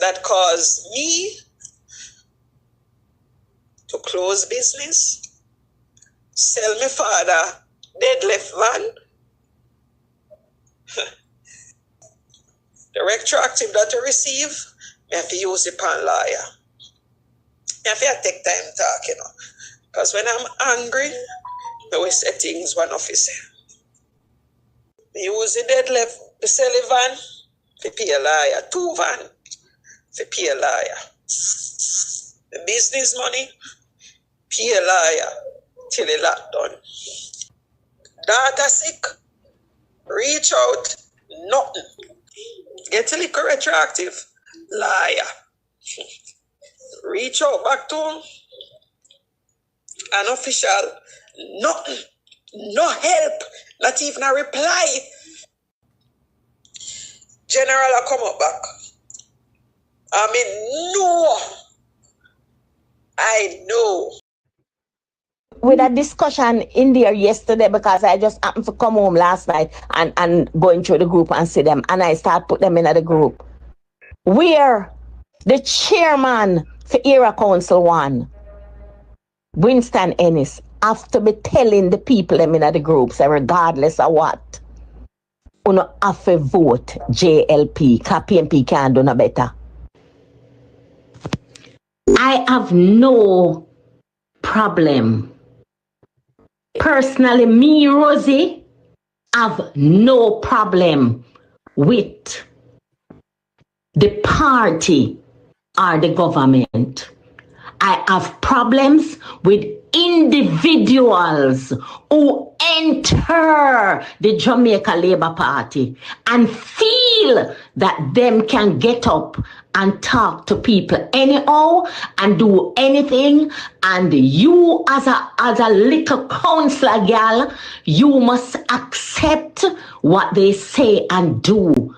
that caused me to close business, sell my father dead left van. The retroactive that I receive, I have to use it upon lawyer. I have to take time talk, Because when I'm angry, I will say things one officer. I use the dead left, the sell a van, to pay a lawyer. 2 van, to pay a lawyer. The business money, pay a lawyer till the lot done. Daughter sick, reach out, nothing. Get a little retroactive, liar. Reach out back to him, an official, nothing, no help, not even a reply. General, I come up back. I know. With a discussion in there yesterday because I just happened to come home last night and going through the group and see them and I start put them in the group. Where the chairman for Era Council 1, Winston Ennis, have to be telling the people them in the groups, regardless of what, you know, have to vote JLP, because PNP can't do no better. I have no problem. Personally, me, Rosie, have no problem with the party or the government. I have problems with individuals who enter the Jamaica Labour Party and feel that them can get up and talk to people anyhow and do anything, and you as a little councillor girl, you must accept what they say and do.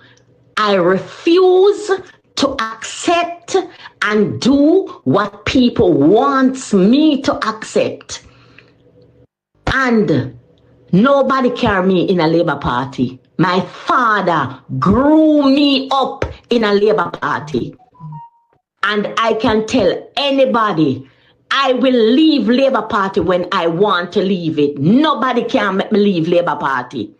I refuse to accept and do what people want me to accept. And nobody carry me in a Labour Party. My father grew me up in a Labour Party. And I can tell anybody, I will leave Labour Party when I want to leave it. Nobody can make me leave Labour Party.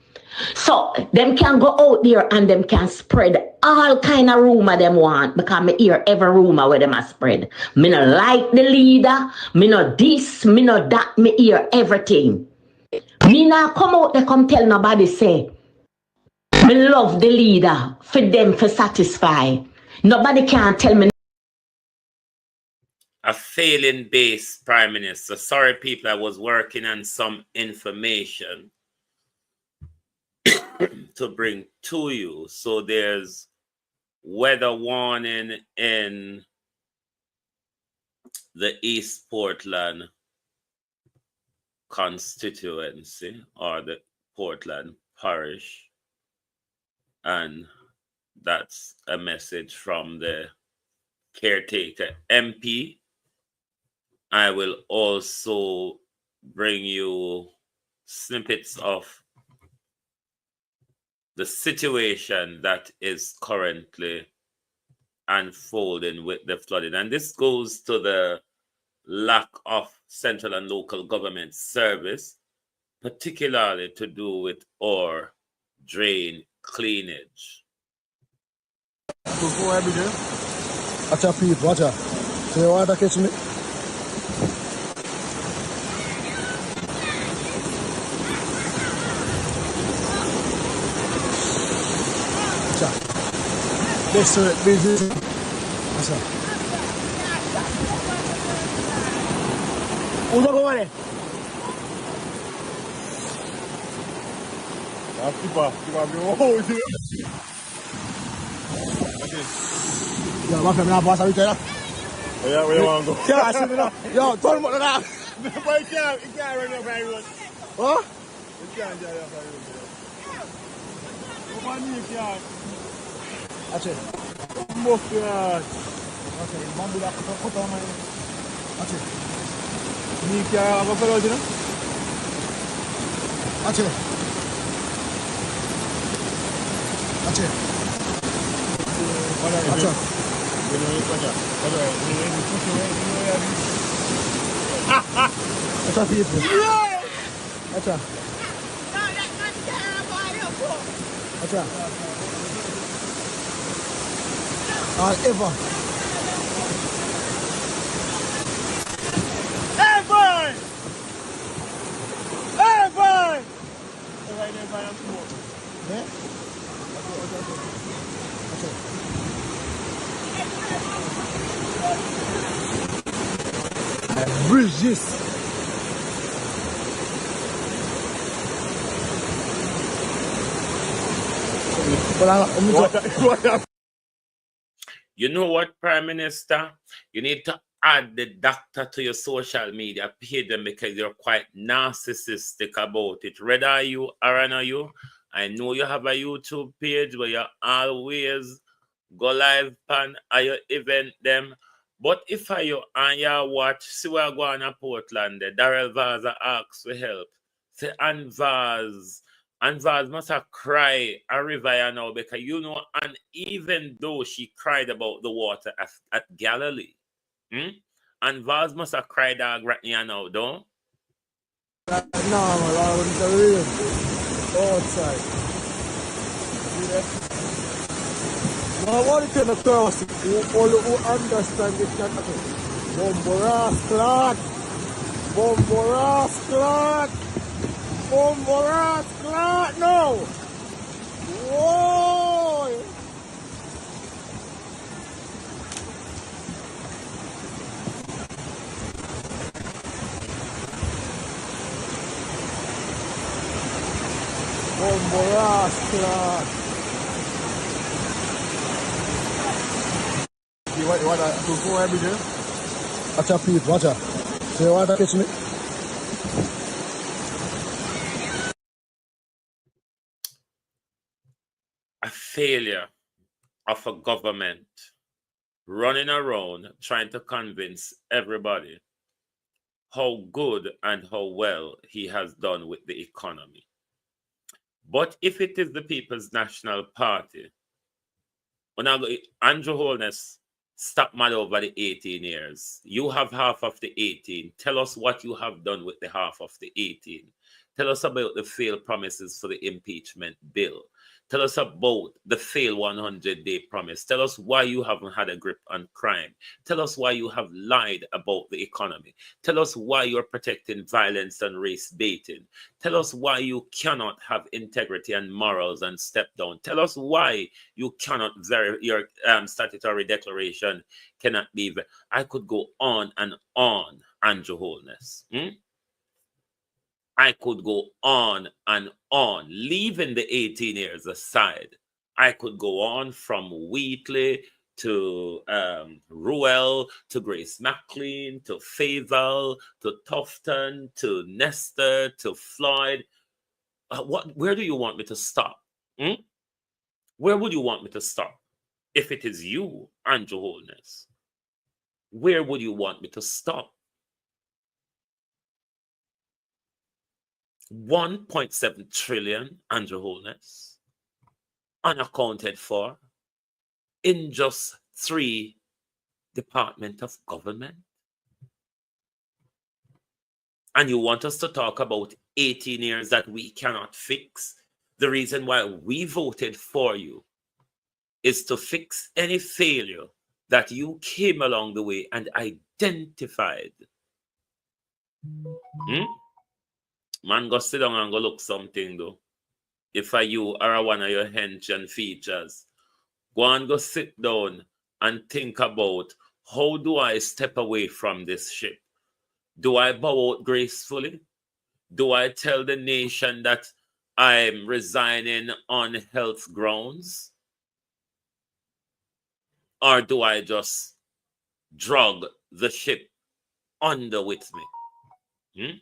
So them can go out there and them can spread all kind of rumor them want, because me hear every rumor where them a spread. Me no like the leader, me no this, me no that, me hear everything. Me not come out there come tell nobody say me love the leader for them for satisfy. Nobody can tell me. A failing base prime minister. Sorry people, I was working on some information to bring to you. So there's weather warning in the East Portland constituency or the Portland parish, and that's a message from the caretaker MP. I will also bring you snippets of the situation that is currently unfolding with the flooding. And this goes to the lack of central and local government service, particularly to do with our drain cleanage. Before every day, watch out, people, watch out. So you want to catch me? This is what's up? Uno go there. Yo, my family boss are there. Yeah, where you want to go? Yeah, I see me now. Yo, tell me what that. But you can't run your by road. Huh? You can't run your by road. Come on, you can't. Ache. Mofia. Okay, mambo la kota mai. Ache. Ni kya apa karo je na? Ache. Ache. Acha people. Acha. Acha. All ever. Hey, boy! Hey, boy! Yeah? Bridge this. You know what, Prime Minister? You need to add the doctor to your social media page them because you're quite narcissistic about it. Whether are you or not you, I know you have a YouTube page where you always go live pan or you event them. But if I you and you watch, see where I go on a Portland, Daryl Vaza asks for help. Say, and Vaz must have cried a river now because you know, and even though she cried about the water at Galilee, and Vaz must have cried right now, don't? No, man, I wouldn't real. Outside. No, I want to tell the person who understand this can happen. Bomboras clot! Bomboras clot! Bomboras clot! No! Whoa! Bomboras clot! You want to go every day? Watch out, people, watch out. So you want to catch me? A failure of a government running around trying to convince everybody how good and how well he has done with the economy. But if it is the People's National Party, Andrew Holness, stop mad over the 18 years. You have half of the 18. Tell us what you have done with the half of the 18. Tell us about the failed promises for the impeachment bill. Tell us about the failed 100-day promise. Tell us why you haven't had a grip on crime. Tell us why you have lied about the economy. Tell us why you're protecting violence and race baiting. Tell us why you cannot have integrity and morals and step down. Tell us why you cannot your statutory declaration cannot be. I could go on and on, Andrew Holness. I could go on and on, leaving the 18 years aside. I could go on from Wheatley to Ruel, to Grace McLean, to Favel, to Tufton, to Nestor, to Floyd. Where do you want me to stop? Where would you want me to stop? If it is you, Andrew Holness, where would you want me to stop? 1.7 trillion, Andrew Holness, unaccounted for in just 3 departments of government. And you want us to talk about 18 years that we cannot fix? The reason why we voted for you is to fix any failure that you came along the way and identified. Man, go sit down and go look something, though. If you are one of your hench and features, go and go sit down and think about, how do I step away from this ship? Do I bow out gracefully? Do I tell the nation that I'm resigning on health grounds? Or do I just drag the ship under with me?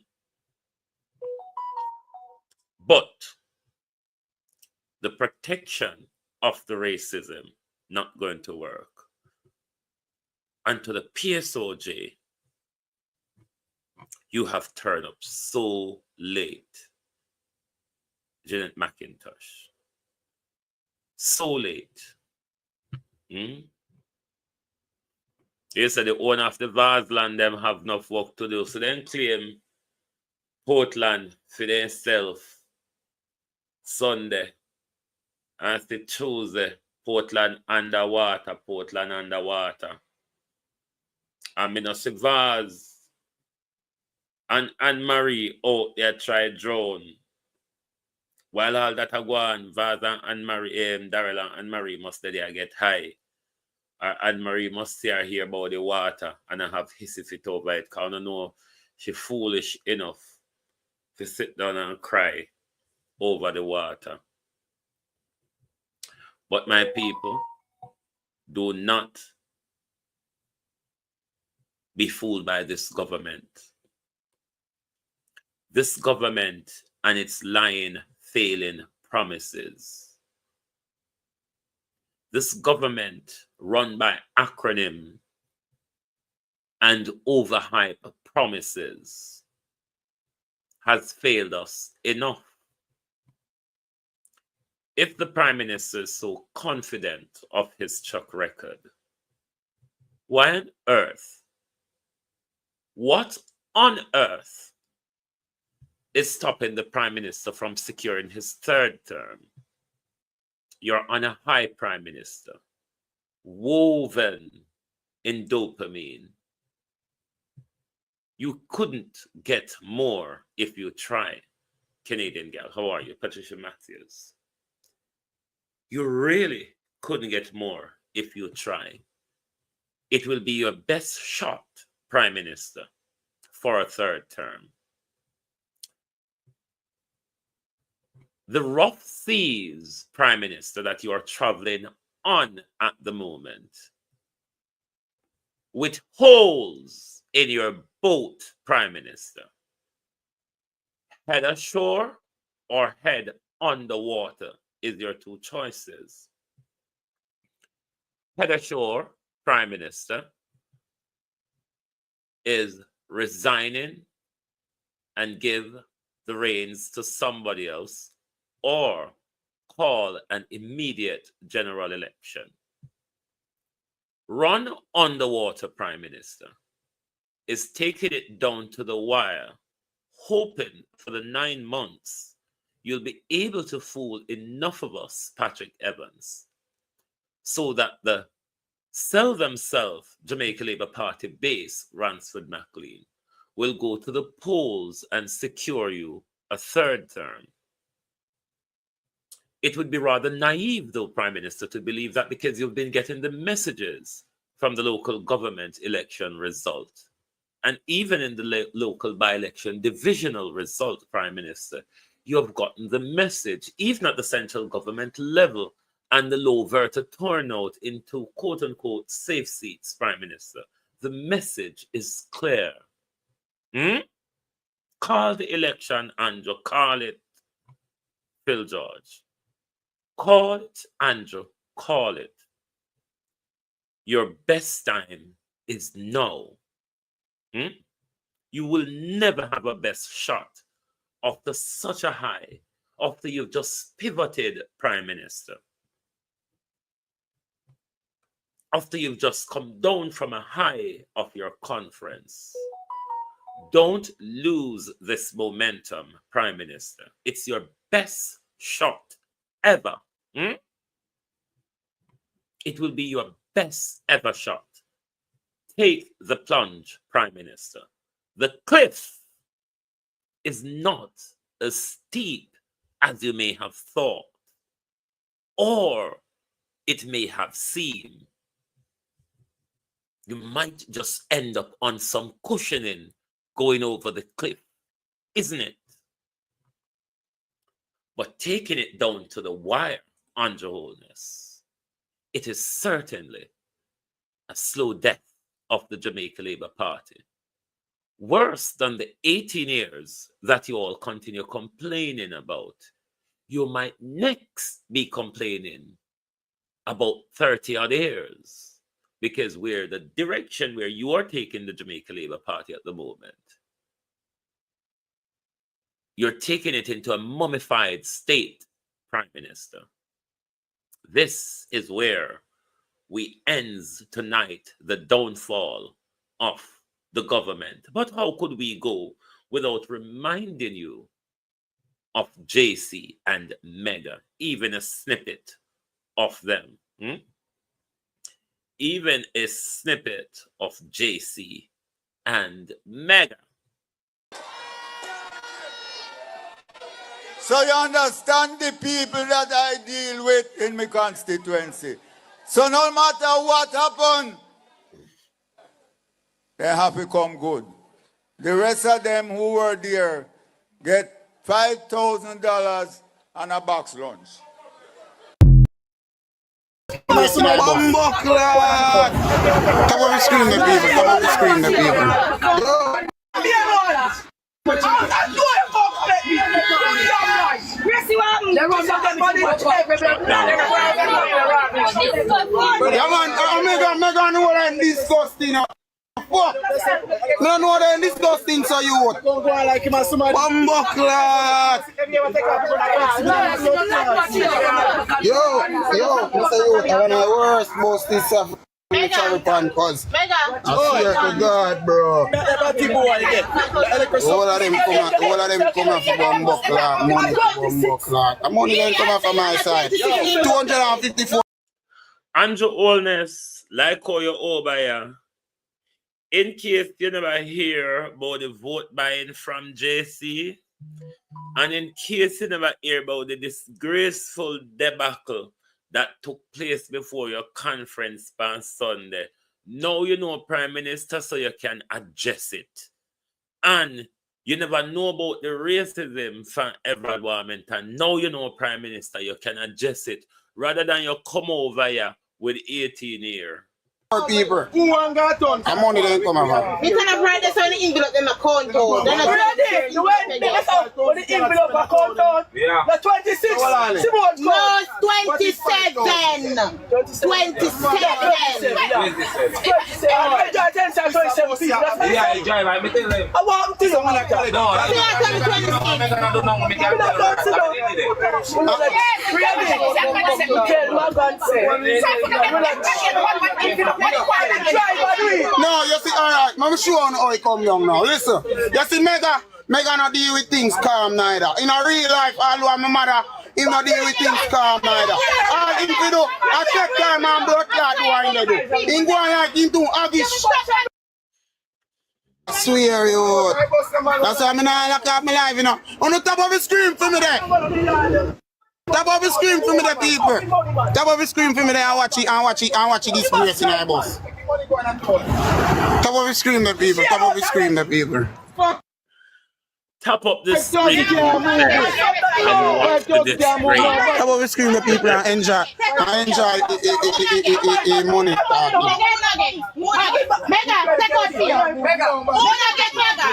But the protection of the racism not going to work. And to the PSOJ, you have turned up so late. Janet McIntosh. So late. Hmm? They said the owner of the vast land them have enough work to do. So then claim Portland for themselves Sunday. And the Tuesday, Portland underwater, Portland underwater. I mean, see Vaz and Anne-Marie out there try drone. While all that are going, Vaz and Anne-Marie, Daryl and Anne-Marie must stay there get high. Or Anne-Marie must see her hear about the water and I have hissy fit over it. Because I don't know she foolish enough to sit down and cry over the water. But my people, do not be fooled by this government. This government and its lying, failing promises. This government run by acronym and overhype promises has failed us enough. If the Prime Minister is so confident of his track record, why on earth, what on earth is stopping the Prime Minister from securing his third term? You're on a high Prime Minister, woven in dopamine. You couldn't get more if you try. Canadian gal, how are you? Patricia Matthews. You really couldn't get more if you try. It will be your best shot, Prime Minister, for a third term. The rough seas, Prime Minister, that you are traveling on at the moment, with holes in your boat, Prime Minister, head ashore or head underwater is your two choices. Head ashore, Prime Minister, is resigning and give the reins to somebody else, or call an immediate general election. Run underwater, Prime Minister, is taking it down to the wire, hoping for the 9 months you'll be able to fool enough of us, Patrick Evans, so that the sell themselves Jamaica Labour Party base, Ransford McLean, will go to the polls and secure you a third term. It would be rather naive, though, Prime Minister, to believe that because you've been getting the messages from the local government election result, and even in the local by-election divisional result, Prime Minister, you have gotten the message, even at the central government level, and the low voter turnout into quote-unquote safe seats, Prime Minister. The message is clear. Call the election, Andrew. Call it, Phil George. Call it, Andrew. Call it. Your best time is now. You will never have a best shot after such a high, after you've just pivoted, Prime Minister. After you've just come down from a high of your conference. Don't lose this momentum, Prime Minister. It's your best shot ever. It will be your best ever shot. Take the plunge, Prime Minister. The cliff is not as steep as you may have thought, or it may have seemed. You might just end up on some cushioning going over the cliff, isn't it? But taking it down to the wire, on your wholeness, it is certainly a slow death of the Jamaica Labour Party. Worse than the 18 years that you all continue complaining about, you might next be complaining about 30 odd years, because we're the direction where you are taking the Jamaica Labour Party at the moment. You're taking it into a mummified state, Prime Minister. This is where we ends tonight the downfall of the government. But how could we go without reminding you of JC and Mega, even a snippet of them? Even a snippet of JC and Mega. So you understand the people that I deal with in my constituency. So no matter what happens, they have become good. The rest of them who were there get $5,000 and a box lunch. Come on the screen, the people. Come on the screen, the people. Yeah, man, Megan, know what I'm disgusting. Fuck! No know what I'm disgusting, so you what? Bumbleclad! Yo, Mr. Youth, I want to worst most this stuff. Cause I swear to God, bro. All of them come off from Bumbleclad, money from Bumbleclad. The money then come off from my side. 254. Andrew Holness, like how you're over here. In case you never hear about the vote buying from JC, and in case you never hear about the disgraceful debacle that took place before your conference on Sunday, now you know Prime Minister, so you can address it. And you never know about the racism from Edward Warmington. Now you know Prime Minister, you can address it, rather than you come over here with 18 years. People. I'm only going to come over. You cannot write this on the envelope in the account. The envelope account out. The 26. No, 27. 27. I want to No, you see, alright, I'm sure how it come young now. Listen, you see, Mega not deal with things calm neither. In a real life, although my mother, he not deal with things calm neither. All him to do, I check time and blood clot what he do. He go like into Agish. I swear you. That's why I'm not lock up my life, you know. On the top of the screen for me there. Top of the screen for me there, people. Top of the screen for me there and watch it this place in our bus. Top of the screen there, people. Top of the screen there, people. Top up the screen and watch the display. Top of the screen there, people, and enjoy money. Mega, take out here. Mega, get Mega.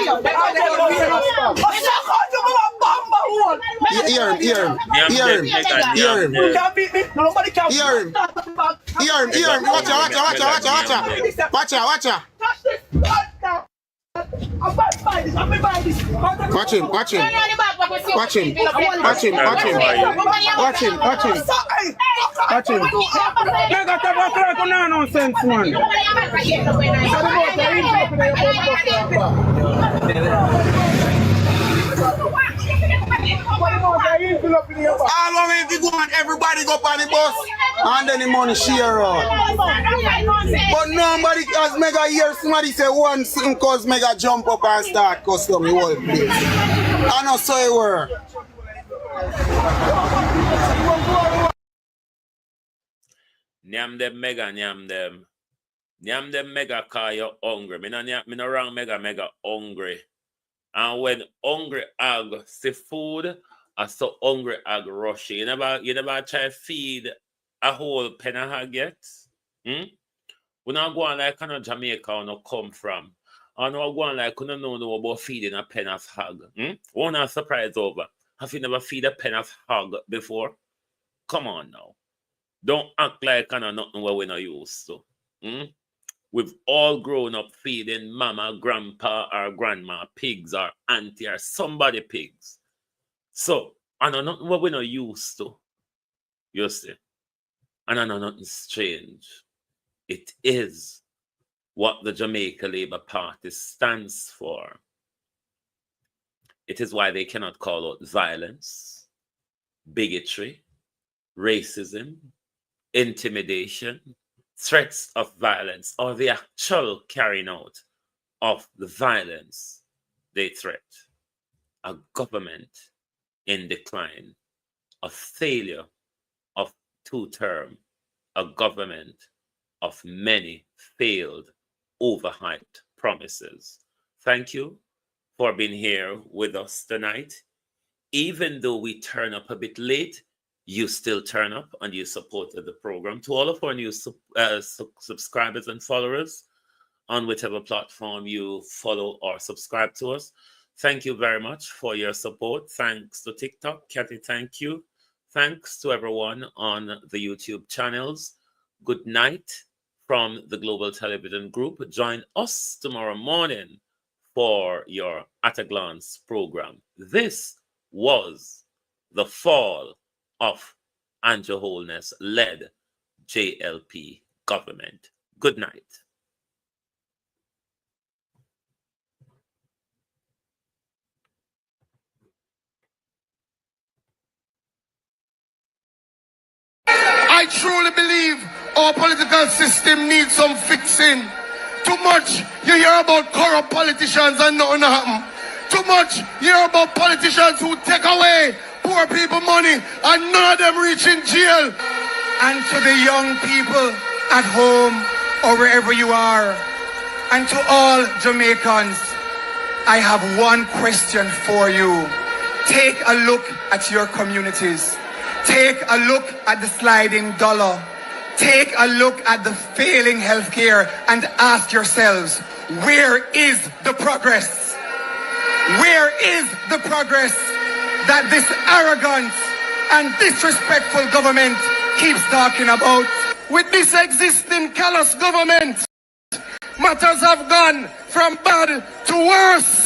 Hear him. Watch out. Watch him. Mega tabak no nonsense, man. All of if you go and everybody go on the bus and then the money share out. But nobody has Mega hear somebody say one thing cause Mega jump up and start custom the whole place. I know so it were. Nyam them Mega, nyam them Mega cause you're hungry. Me no wrong Mega hungry. And when hungry ag see food, I so hungry ag rush. You never try feed a whole pen of hag yet? We not go on like Jamaica or no come from. Or no go on like no know about feeding a pen of hog. We're not surprised over. Have you never feed a pen of hog before? Come on now. Don't act like nothing what we not used to. We've all grown up feeding mama, grandpa, or grandma pigs, or auntie, or somebody pigs. So, I know nothing what we're not used to. You see? And I know nothing strange. It is what the Jamaica Labour Party stands for. It is why they cannot call out violence, bigotry, racism, intimidation, threats of violence, or the actual carrying out of the violence they threat. A government in decline, a failure of two-term, a government of many failed, overhyped promises. Thank you for being here with us tonight. Even though we turn up a bit late, you still turn up and you supported the program. To all of our new subscribers and followers on whichever platform you follow or subscribe to us, thank you very much for your support. Thanks to TikTok. Kathy, thank you. Thanks to everyone on the YouTube channels. Good night from the Global Television Group. Join us tomorrow morning for your At a Glance program. This was the fall of Andrew Holness-led JLP government. Good night. I truly believe our political system needs some fixing. Too much you hear about corrupt politicians and nothing happen. Too much you hear about politicians who take away poor people money and none of them reach in jail. And to the young people at home or wherever you are, and to all Jamaicans, I have one question for you. Take a look at your communities. Take a look at the sliding dollar. Take a look at the failing healthcare and ask yourselves, where is the progress? Where is the progress that this arrogant and disrespectful government keeps talking about? With this existing callous government, matters have gone from bad to worse.